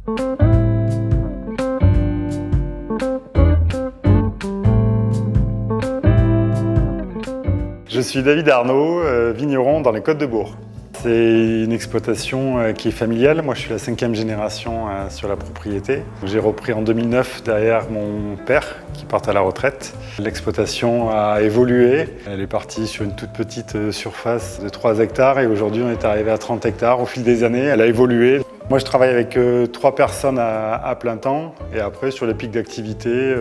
Je suis David Arnaud, vigneron dans les Côtes-de-Bourg. C'est une exploitation qui est familiale. Moi, je suis la 5e génération sur la propriété. J'ai repris en 2009 derrière mon père qui part à la retraite. L'exploitation a évolué. Elle est partie sur une toute petite surface de 3 hectares et aujourd'hui, on est arrivé à 30 hectares. Au fil des années, elle a évolué. Moi, je travaille avec 3 personnes à plein temps et après, sur les pics d'activité,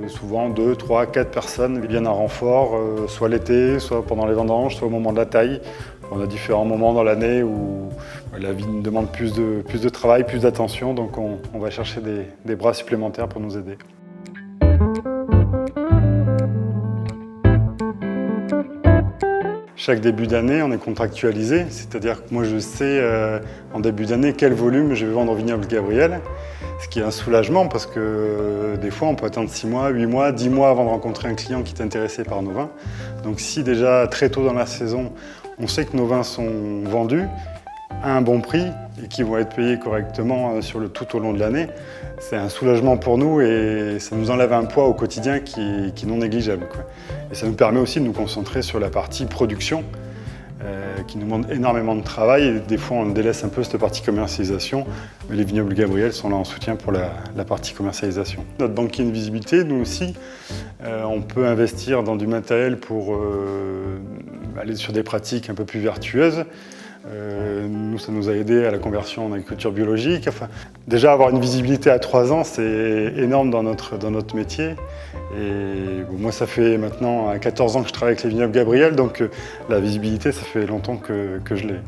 souvent 2, 3, 4 personnes viennent en renfort, soit l'été, soit pendant les vendanges, soit au moment de la taille. On a différents moments dans l'année où la vigne demande plus de travail, plus d'attention, donc on va chercher des bras supplémentaires pour nous aider. Chaque début d'année, on est contractualisé, c'est-à-dire que moi je sais en début d'année quel volume je vais vendre au vignoble Gabriel, ce qui est un soulagement parce que des fois on peut attendre 6 mois, 8 mois, 10 mois avant de rencontrer un client qui est intéressé par nos vins. Donc si déjà très tôt dans la saison, on sait que nos vins sont vendus à un bon prix et qu'ils vont être payés correctement tout au long de l'année, c'est un soulagement pour nous et ça nous enlève un poids au quotidien qui est non négligeable, quoi. Et ça nous permet aussi de nous concentrer sur la partie production qui nous demande énormément de travail et des fois on délaisse un peu cette partie commercialisation, mais les vignobles Gabriel sont là en soutien pour la partie commercialisation. Notre banquier de visibilité, nous aussi, on peut investir dans du matériel pour aller sur des pratiques un peu plus vertueuses. Nous, ça nous a aidé à la conversion en agriculture biologique. Enfin, déjà, avoir une visibilité à 3 ans, c'est énorme dans notre métier. Et bon, moi, ça fait maintenant 14 ans que je travaille avec les vignobles Gabriel, donc la visibilité, ça fait longtemps que je l'ai.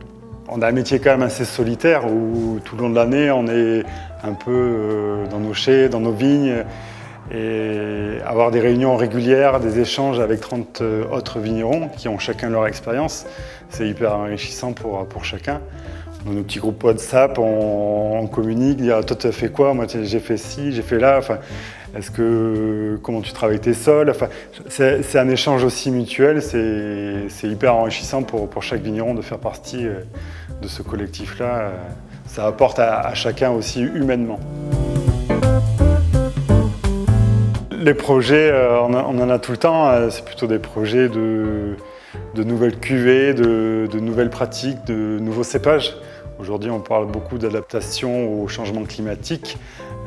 On a un métier quand même assez solitaire où tout le long de l'année, on est un peu dans nos chais, dans nos vignes. Et avoir des réunions régulières, des échanges avec 30 autres vignerons qui ont chacun leur expérience, c'est hyper enrichissant pour chacun. Dans nos petits groupes WhatsApp, on communique, dire toi tu as fait quoi, moi j'ai fait ci, j'ai fait là, enfin, comment tu travailles tes sols, enfin, c'est un échange aussi mutuel, c'est hyper enrichissant pour chaque vigneron de faire partie de ce collectif-là. Ça apporte à chacun aussi humainement. Les projets, on en a tout le temps, c'est plutôt des projets de nouvelles cuvées, de nouvelles pratiques, de nouveaux cépages. Aujourd'hui, on parle beaucoup d'adaptation au changement climatique,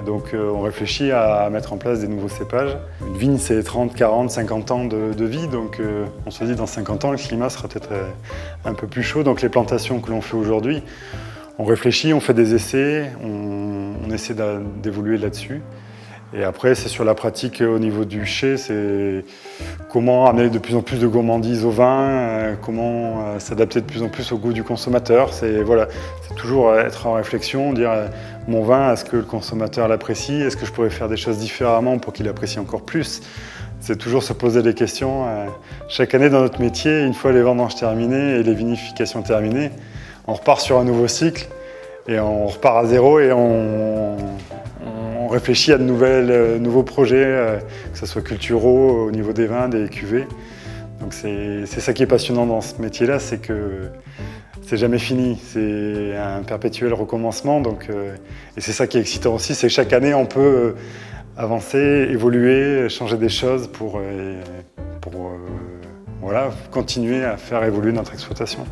donc on réfléchit à mettre en place des nouveaux cépages. Une vigne, c'est 30, 40, 50 ans de vie, donc on se dit dans 50 ans, le climat sera peut-être un peu plus chaud, donc les plantations que l'on fait aujourd'hui, on réfléchit, on fait des essais, on essaie d'évoluer là-dessus. Et après, c'est sur la pratique au niveau du chai, c'est comment amener de plus en plus de gourmandise au vin, comment s'adapter de plus en plus au goût du consommateur. C'est toujours être en réflexion, dire mon vin, est-ce que le consommateur l'apprécie? Est-ce que je pourrais faire des choses différemment pour qu'il l'apprécie encore plus? C'est toujours se poser des questions. Chaque année dans notre métier, une fois les vendanges terminées et les vinifications terminées, on repart sur un nouveau cycle et on repart à zéro et on réfléchit à de nouveaux projets, que ce soit culturaux, au niveau des vins, des cuvées. Donc c'est ça qui est passionnant dans ce métier-là, c'est que c'est jamais fini, c'est un perpétuel recommencement. Et c'est ça qui est excitant aussi, c'est que chaque année on peut avancer, évoluer, changer des choses pour continuer à faire évoluer notre exploitation.